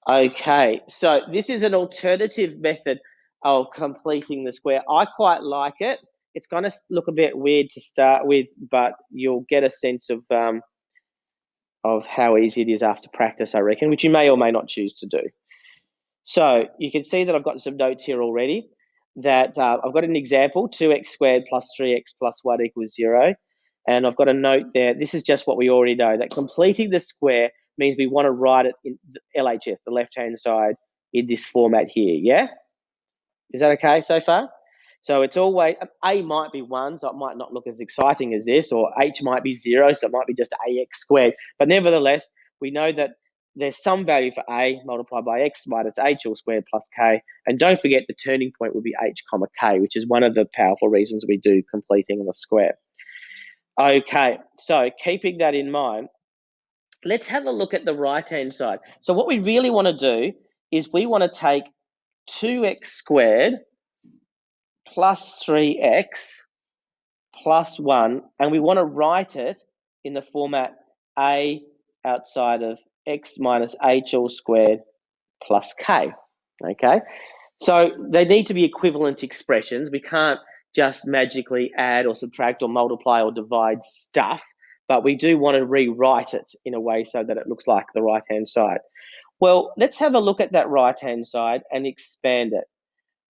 Okay, so this is an alternative method of completing the square. I quite like it. It's going to look a bit weird to start with, but you'll get a sense of how easy it is after practice, I reckon, which you may or may not choose to do. So you can see that I've got some notes here already. That I've got an example: 2x squared plus 3x plus 1 equals 0. And I've got a note there. This is just what we already know, that completing the square means we want to write it in the LHS, the left-hand side, in this format here, yeah? Is that okay so far? So it's always, A might be 1, so it might not look as exciting as this, or H might be 0, so it might be just AX squared. But nevertheless, we know that there's some value for A multiplied by X minus H all squared plus K. And don't forget the turning point will be H comma K, which is one of the powerful reasons we do completing the square. Okay, so keeping that in mind, let's have a look at the right-hand side. So what we really want to do is we want to take 2x squared plus 3x plus 1, and we want to write it in the format A outside of x minus h all squared plus k, okay? So they need to be equivalent expressions. We can't just magically add or subtract or multiply or divide stuff, but we do want to rewrite it in a way so that it looks like the right-hand side. Well, let's have a look at that right-hand side and expand it.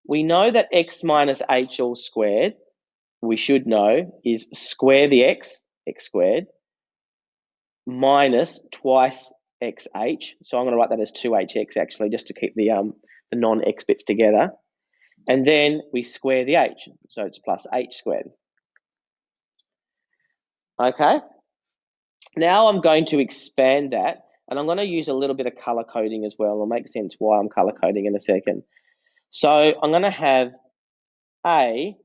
We know that x minus h all squared, we should know, is square the x squared, minus twice xh. So I'm going to write that as 2hx actually, just to keep the non-x bits together. And then we square the h, so it's plus h squared. Okay. Now I'm going to expand that, and I'm going to use a little bit of color coding as well. It'll make sense why I'm color coding in a second. So I'm going to have a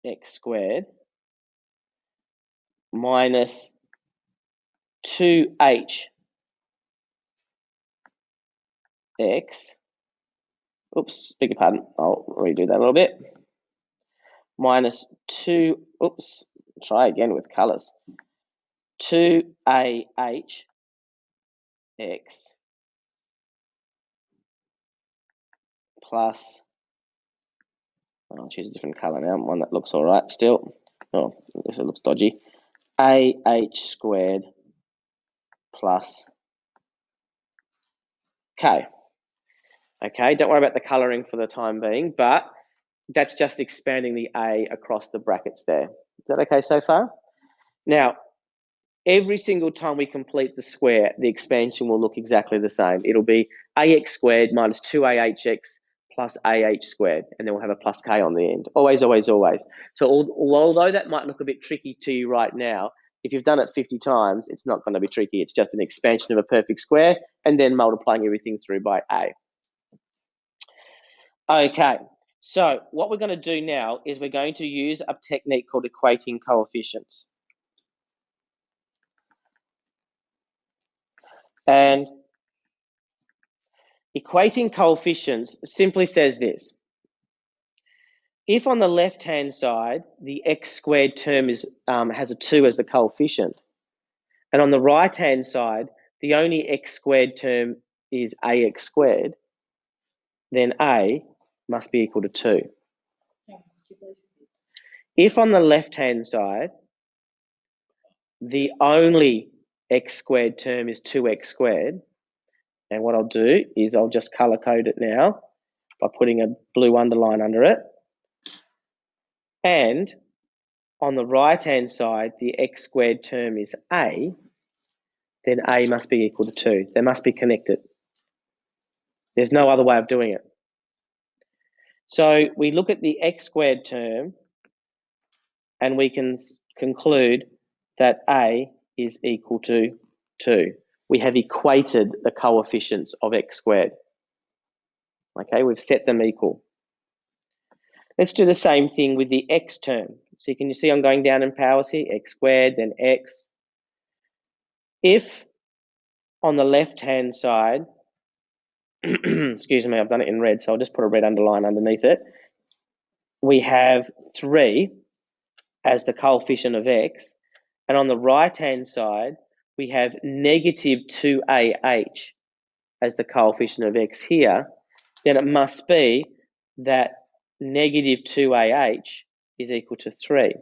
x squared minus 2h x, oops, beg your pardon, I'll redo that a little bit, minus 2, oops, try again with colors, 2ah x plus, I'll choose a different color now, one that looks all right still. Oh, this looks dodgy. Ah squared plus k. Okay, don't worry about the coloring for the time being, but that's just expanding the A across the brackets there. Is that okay so far? Now, every single time we complete the square, the expansion will look exactly the same. It'll be ax squared minus 2ahx plus ah squared, and then we'll have a plus k on the end. Always, always, always. So although that might look a bit tricky to you right now, if you've done it 50 times, it's not going to be tricky. It's just an expansion of a perfect square and then multiplying everything through by a. Okay, so what we're going to do now is we're going to use a technique called equating coefficients. And equating coefficients simply says this. If on the left-hand side, the x squared term is, has a 2 as the coefficient, and on the right-hand side, the only x squared term is ax squared, then a must be equal to 2. If on the left-hand side, the only x squared term is 2x squared, and what I'll do is I'll just color code it now by putting a blue underline under it. And on the right-hand side, the x squared term is a, then a must be equal to 2. They must be connected. There's no other way of doing it. So we look at the x squared term and we can conclude that a is equal to 2. We have equated the coefficients of x squared. Okay, we've set them equal. Let's do the same thing with the x term. So can you see I'm going down in powers here? X squared, then x. If on the left-hand side, excuse me, I've done it in red, so I'll just put a red underline underneath it. We have 3 as the coefficient of x, and on the right-hand side, we have negative 2ah as the coefficient of x here, then it must be that negative 2AH is equal to 3.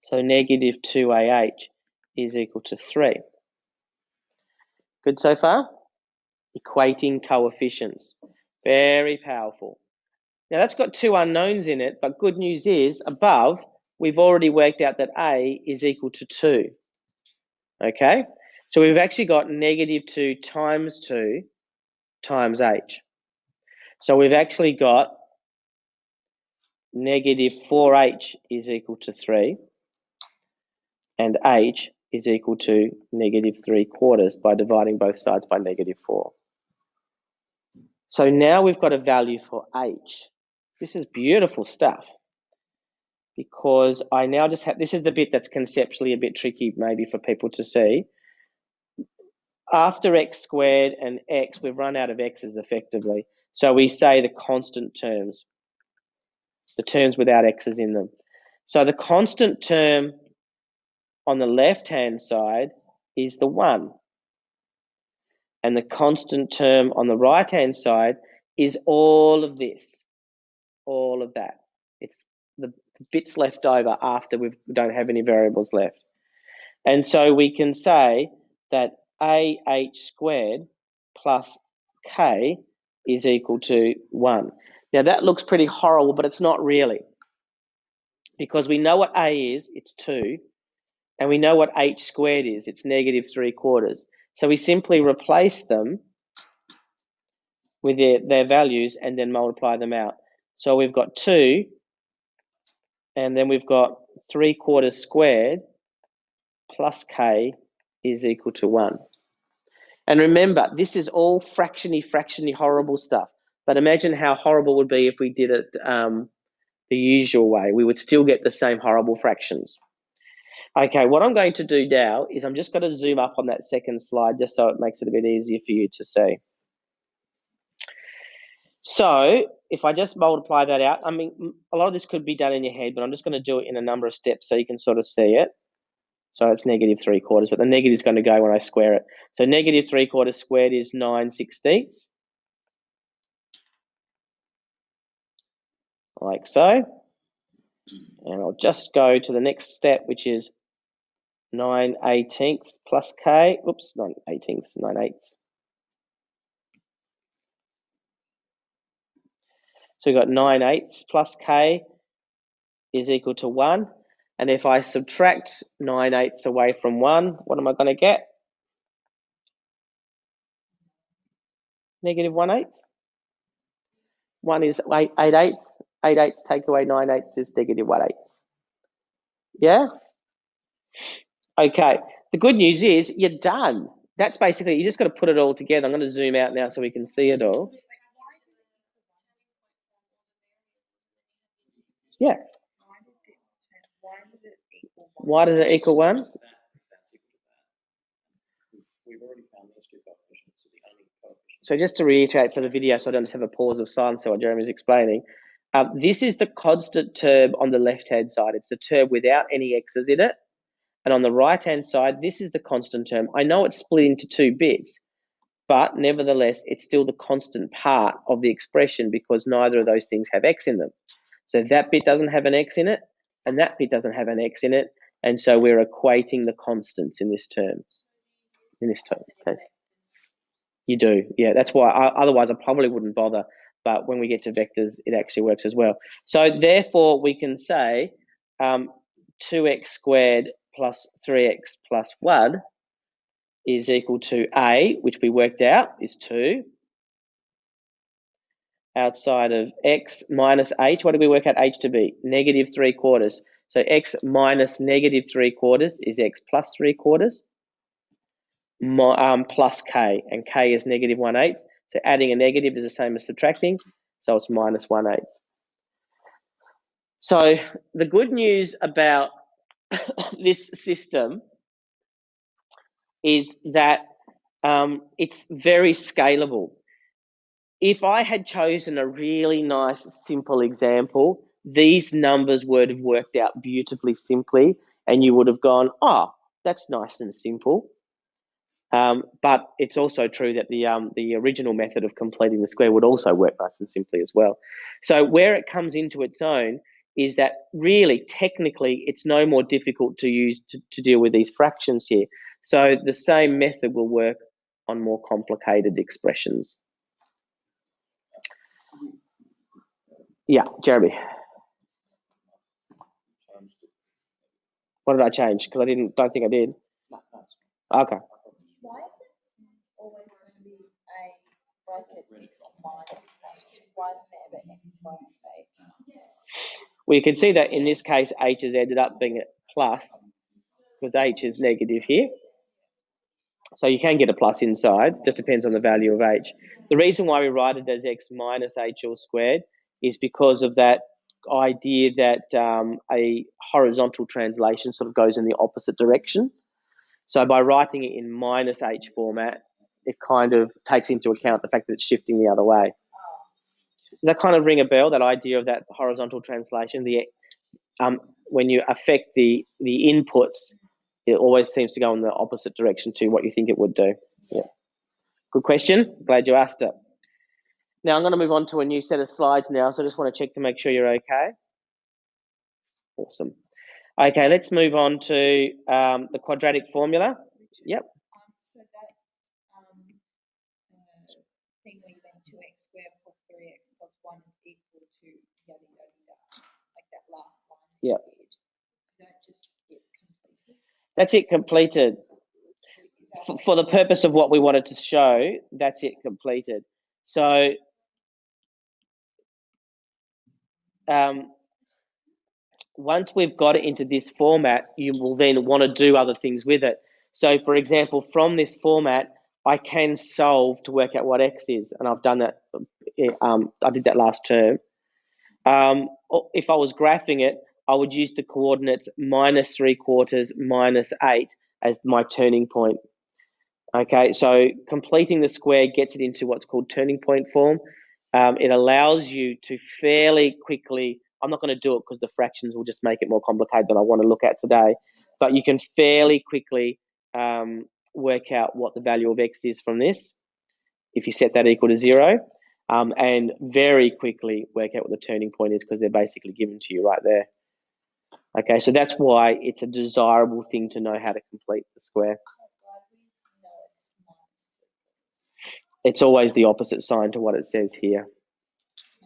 So negative 2AH is equal to 3. Good so far? Equating coefficients. Very powerful. Now that's got two unknowns in it, but good news is above, we've already worked out that A is equal to 2. Okay? So we've actually got negative 2 times 2 times H. So we've actually got negative 4H is equal to 3 and H is equal to negative 3/4 by dividing both sides by negative 4. So now we've got a value for H. This is beautiful stuff because I now just have, this is the bit that's conceptually a bit tricky maybe for people to see. After x squared and x, we've run out of x's effectively. So we say the constant terms, the terms without x's in them. So the constant term on the left-hand side is the 1. And the constant term on the right-hand side is all of this, all of that. It's the bits left over after we don't have any variables left. And so we can say that AH squared plus K is equal to 1. Now that looks pretty horrible, but it's not really. Because we know what A is, it's 2. And we know what H squared is, it's negative 3/4. So we simply replace them with their values and then multiply them out. So we've got 2, and then we've got 3/4 squared plus K is equal to 1. And remember, this is all fractiony horrible stuff. But imagine how horrible it would be if we did it the usual way. We would still get the same horrible fractions. Okay, what I'm going to do now is I'm just going to zoom up on that second slide just so it makes it a bit easier for you to see. So if I just multiply that out, I mean, a lot of this could be done in your head, but I'm just going to do it in a number of steps so you can sort of see it. So it's negative 3/4, but the negative is going to go when I square it. So negative 3/4 squared is 9/16, like so. And I'll just go to the next step, which is 9/18 plus K. Oops, 9/18, 9/8. So we've got 9/8 plus K is equal to 1. And if I subtract 9/8 away from 1, what am I going to get? Negative 1/8. 1 is 8/8. 8/8 take away 9/8 is negative 1/8. Yeah? Okay. The good news is you're done. That's basically, you just got to put it all together. I'm going to zoom out now so we can see it all. Yeah. Why does it equal 1? So just to reiterate for the video, so I don't just have a pause of silence so what Jeremy's explaining, this is the constant term on the left-hand side. It's the term without any x's in it. And on the right-hand side, this is the constant term. I know it's split into 2 bits, but nevertheless, it's still the constant part of the expression because neither of those things have x in them. So that bit doesn't have an x in it, and that bit doesn't have an x in it, and so we're equating the constants in this term. Okay. You do, yeah. That's why. Otherwise, I probably wouldn't bother. But when we get to vectors, it actually works as well. So therefore, we can say 2x squared plus 3x plus 1 is equal to A, which we worked out is 2. Outside of x minus h, what did we work out h to be? Negative 3/4. So x minus negative 3/4 is x plus 3/4 plus k, and k is negative 1/8. So adding a negative is the same as subtracting, so it's minus 1/8. So the good news about this system is that it's very scalable. If I had chosen a really nice, simple example, these numbers would have worked out beautifully simply, and you would have gone, oh, that's nice and simple. But it's also true that the original method of completing the square would also work nice and simply as well. So where it comes into its own is that really, technically, it's no more difficult to use to deal with these fractions here. So the same method will work on more complicated expressions. Yeah, Jeremy. What did I change? Because I don't think I did. Okay. Why is it always going to be a bracket x minus h? Why is it never x minus h? Well, you can see that in this case, h has ended up being a plus because h is negative here. So you can get a plus inside, just depends on the value of h. The reason why we write it as x minus h all squared is because of that idea that a horizontal translation sort of goes in the opposite direction. So by writing it in minus h format, it kind of takes into account the fact that it's shifting the other way. Does that kind of ring a bell, that idea of that horizontal translation? When you affect the inputs, it always seems to go in the opposite direction to what you think it would do. Yeah. Good question. Glad you asked it. Now I'm going to move on to a new set of slides now, so I just want to check to make sure you're okay. Awesome. Okay, let's move on to the quadratic formula. Yep. So that thing we went 2x squared plus 3x plus 1 is equal to yada yada yada, like that last line. Yep. Is that just it completed? That's it completed. For the purpose of what we wanted to show, that's it completed. So once we've got it into this format, you will then want to do other things with it. So for example, from this format, I can solve to work out what x is, and I've done that. I did that last term. If I was graphing it, I would use the coordinates minus 3/4, minus 8 as my turning point. Okay, so completing the square gets it into what's called turning point form. It allows you to fairly quickly, I'm not going to do it because the fractions will just make it more complicated than I want to look at today, but you can fairly quickly work out what the value of x is from this if you set that equal to 0, and very quickly work out what the turning point is because they're basically given to you right there. Okay, so that's why it's a desirable thing to know how to complete the square. It's always the opposite sign to what it says here.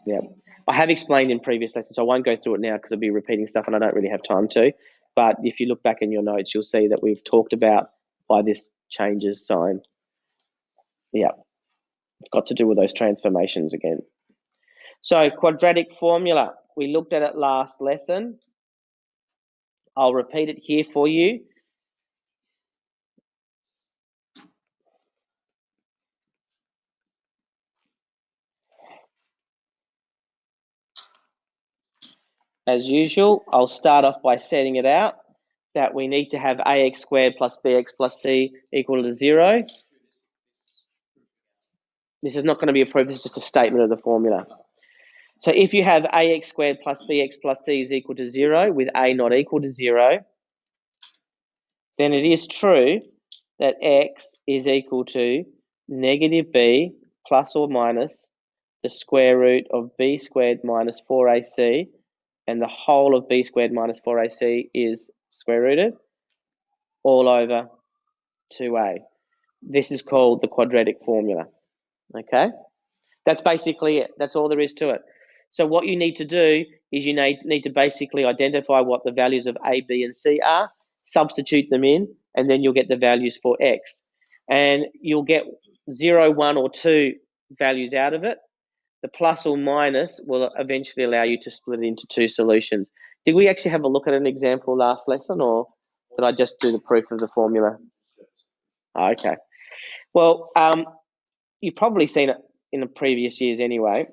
Yeah, I have explained in previous lessons, so I won't go through it now because I'll be repeating stuff and I don't really have time to. But if you look back in your notes, you'll see that we've talked about why this changes sign. Yeah, it's got to do with those transformations again. So quadratic formula, we looked at it last lesson. I'll repeat it here for you. As usual, I'll start off by setting it out that we need to have ax squared plus bx plus c equal to 0. This is not going to be a proof, this is just a statement of the formula. So if you have ax squared plus bx plus c is equal to 0 with a not equal to 0, then it is true that x is equal to negative b plus or minus the square root of b squared minus 4ac, and the whole of b squared minus 4ac is square rooted all over 2a. This is called the quadratic formula. Okay, that's basically it. That's all there is to it. So what you need to do is you need to basically identify what the values of a, b, and c are, substitute them in, and then you'll get the values for x. And you'll get 0, 1, or 2 values out of it. The plus or minus will eventually allow you to split it into 2 solutions. Did we actually have a look at an example last lesson, or did I just do the proof of the formula? Okay. Well, you've probably seen it in the previous years anyway.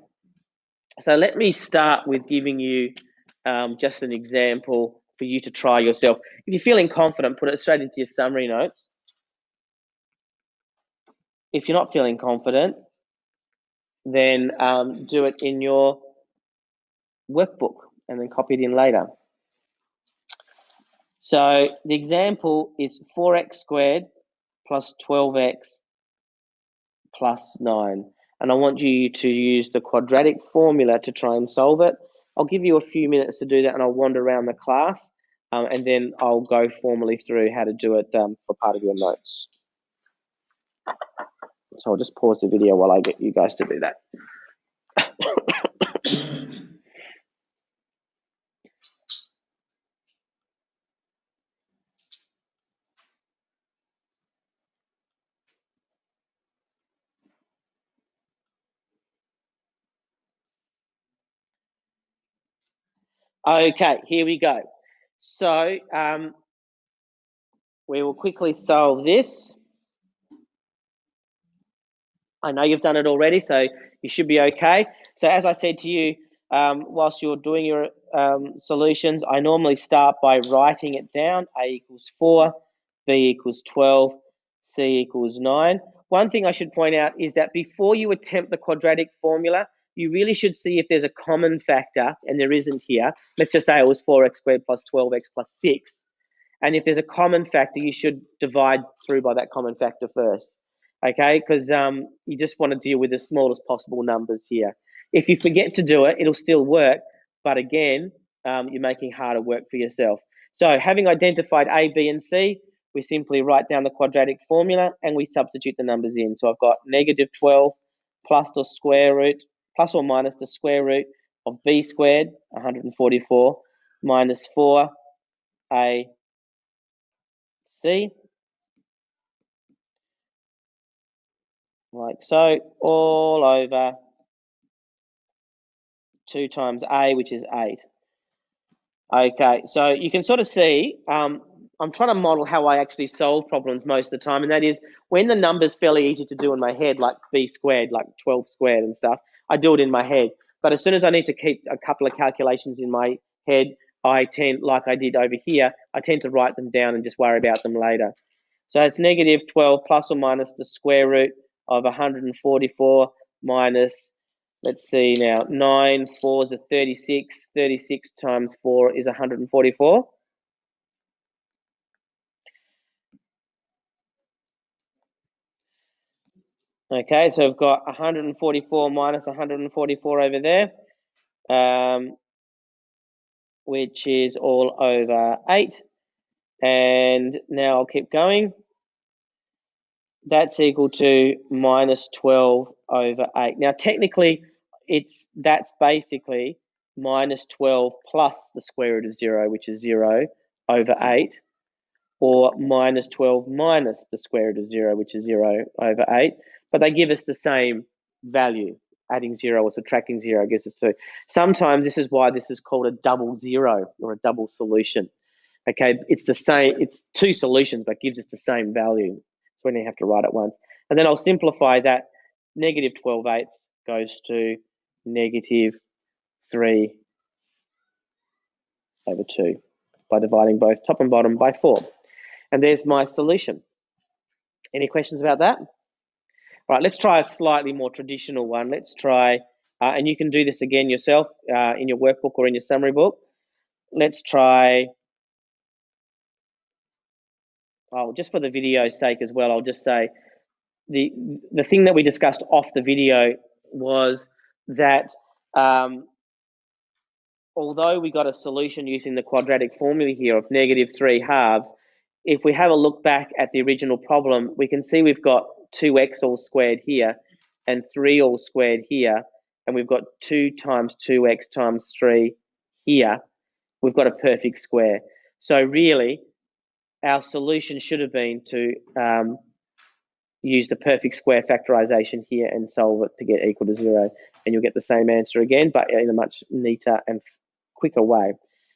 So let me start with giving you just an example for you to try yourself. If you're feeling confident, put it straight into your summary notes. If you're not feeling confident, then do it in your workbook and then copy it in later. So the example is 4x squared plus 12x plus 9. And I want you to use the quadratic formula to try and solve it. I'll give you a few minutes to do that, and I'll wander around the class, and then I'll go formally through how to do it for part of your notes. So I'll just pause the video while I get you guys to do that. Okay, here we go. So we will quickly solve this. I know you've done it already, so you should be okay. So as I said to you, whilst you're doing your solutions, I normally start by writing it down. A equals 4, B equals 12, C equals 9. One thing I should point out is that before you attempt the quadratic formula, you really should see if there's a common factor, and there isn't here. Let's just say it was 4x squared plus 12x plus 6. And if there's a common factor, you should divide through by that common factor first. Okay, because you just want to deal with the smallest possible numbers here. If you forget to do it, it'll still work, but again, you're making harder work for yourself. So having identified A, B, and C, we simply write down the quadratic formula and we substitute the numbers in. So I've got negative 12 plus the square root, plus or minus the square root of B squared, 144, minus 4AC, like so, all over 2 times A, which is 8. Okay, so you can sort of see, I'm trying to model how I actually solve problems most of the time, and that is when the number's fairly easy to do in my head, like B squared, like 12 squared and stuff, I do it in my head. But as soon as I need to keep a couple of calculations in my head, I tend, like I did over here, I tend to write them down and just worry about them later. So it's negative 12 plus or minus the square root of 144 minus, let's see now, 9 4s are 36. 36 times 4 is 144. Okay, so I've got 144 minus 144 over there, which is all over 8. And now I'll keep going. That's equal to minus 12 over 8. Now, technically, that's basically minus 12 plus the square root of 0, which is 0, over 8, or minus 12 minus the square root of 0, which is 0, over 8. But they give us the same value. Adding 0 or subtracting 0 gives us 2. Sometimes this is why this is called a double zero or a double solution. Okay, it's the same, it's two solutions, but gives us the same value. So we only have to write it once. And then I'll simplify that. Negative 12/8 goes to negative 3 over 2 by dividing both top and bottom by 4. And there's my solution. Any questions about that? All right, let's try a slightly more traditional one. Let's try, and you can do this again yourself in your workbook or in your summary book. Let's try, just for the video's sake as well, I'll just say, the thing that we discussed off the video was that although we got a solution using the quadratic formula here of negative 3 halves, if we have a look back at the original problem, we can see we've got 2x all squared here and 3 all squared here, and we've got 2 times 2x times 3 here. We've got a perfect square. So really, our solution should have been to use the perfect square factorization here and solve it to get equal to 0, and you'll get the same answer again, but in a much neater and quicker way.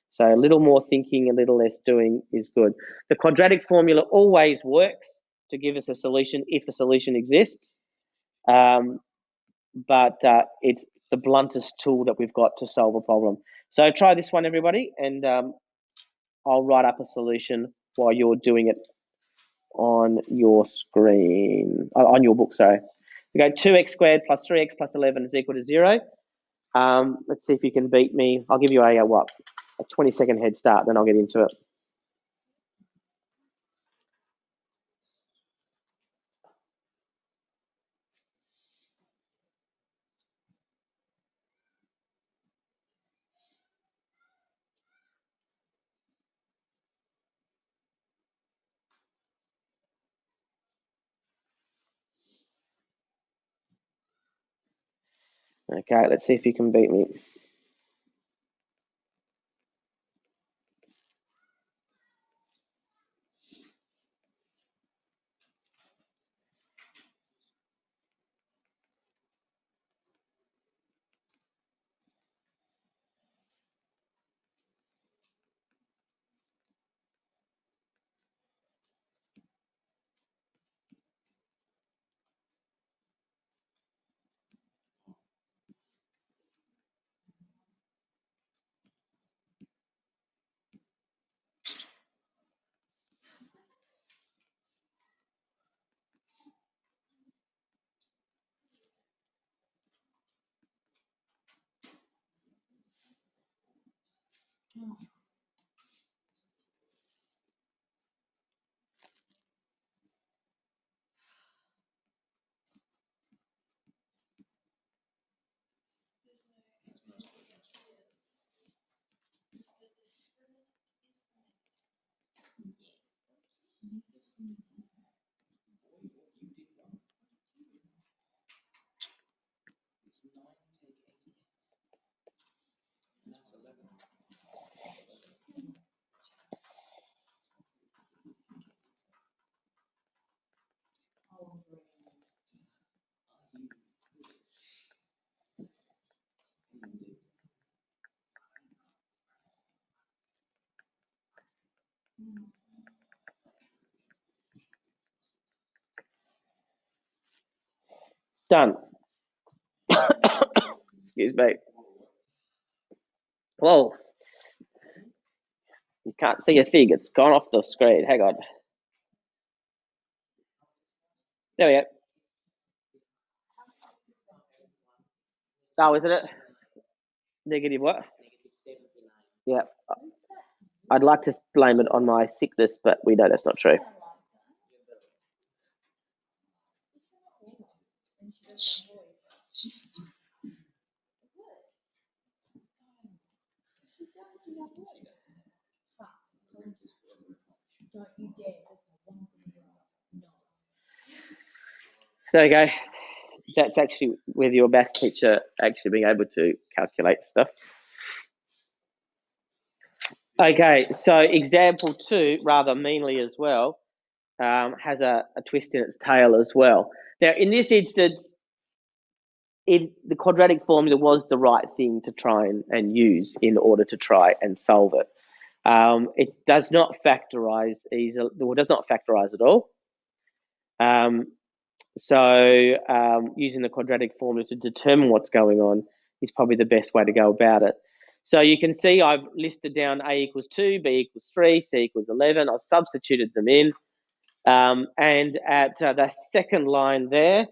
So a little more thinking, a little less doing is good. The quadratic formula always works to give us a solution if a solution exists, but it's the bluntest tool that we've got to solve a problem. So try this one, everybody, and I'll write up a solution while you're doing it on your screen, on your book, sorry. We go 2x squared plus 3x plus 11 is equal to 0. Let's see if you can beat me. I'll give you a 20-second head start, then I'll get into it. Okay, let's see if you can beat me. Done. Excuse me. Whoa, you can't see a thing. It's gone off the screen. Hang on. There we go. Oh, isn't it? Negative what? Yeah. I'd like to blame it on my sickness, but we know that's not true. There we go. That's actually with your math teacher actually being able to calculate stuff. Okay, so example 2, rather meanly as well, has a twist in its tail as well. Now, in this instance, the quadratic formula was the right thing to try and use in order to try and solve it. It does not factorize easily, or does not factorize at all. Using the quadratic formula to determine what's going on is probably the best way to go about it. So you can see I've listed down A equals 2, B equals 3, C equals 11. I've substituted them in. And at the second line there,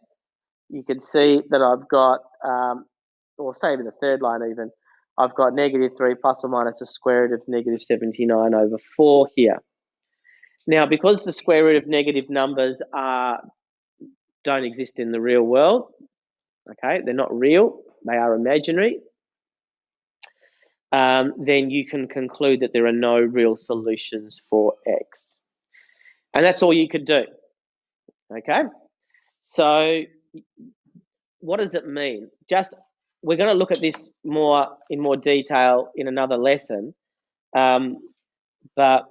you can see that I've got, or say even the third line even, I've got negative 3 plus or minus the square root of negative 79 over 4 here. Now, because the square root of negative numbers don't exist in the real world, okay, they're not real, they are imaginary, then you can conclude that there are no real solutions for x. And that's all you could do, okay? So what does it mean? We're going to look at this in more detail in another lesson, but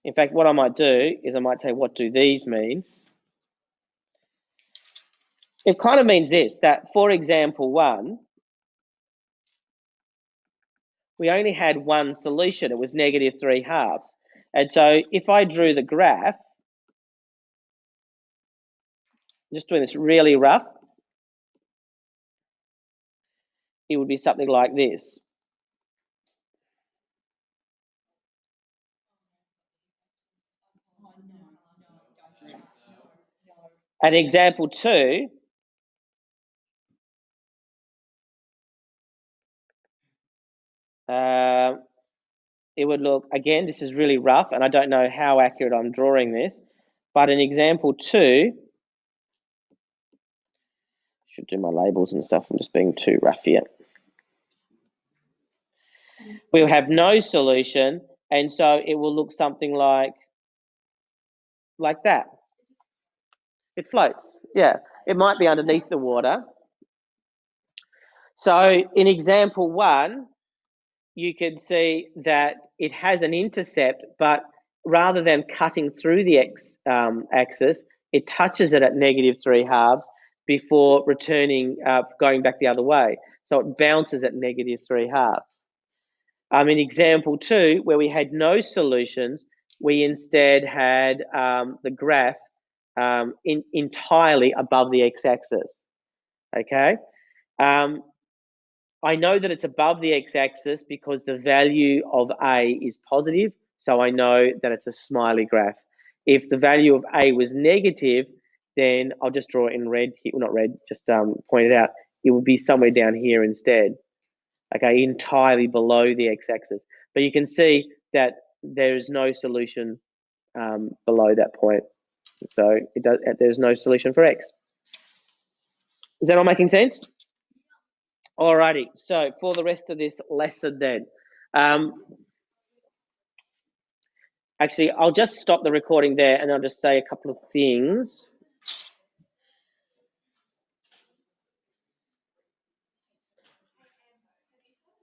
in fact, what I might do is I might say, what do these mean? It kind of means this, that for example 1, we only had one solution. It was negative 3 halves. And so if I drew the graph, just doing this really rough, it would be something like this. And example 2, it would look, again, this is really rough, and I don't know how accurate I'm drawing this, but in example 2, should do my labels and stuff, I'm just being too rough here. We'll have no solution, and so it will look something like like that. It floats. Yeah, it might be underneath the water. So in example 1, you could see that it has an intercept, but rather than cutting through the x-axis, it touches it at -3/2 before returning, going back the other way. So it bounces at -3/2. In example 2, where we had no solutions, we instead had the graph entirely above the x-axis. Okay. I know that it's above the x-axis because the value of A is positive, so I know that it's a smiley graph. If the value of A was negative, then I'll just draw it in red, well, not red, just point it out. It would be somewhere down here instead, okay, entirely below the x-axis. But you can see that there is no solution below that point. So there's no solution for x. Is that all making sense? Alrighty, so for the rest of this lesson then, actually, I'll just stop the recording there and I'll just say a couple of things.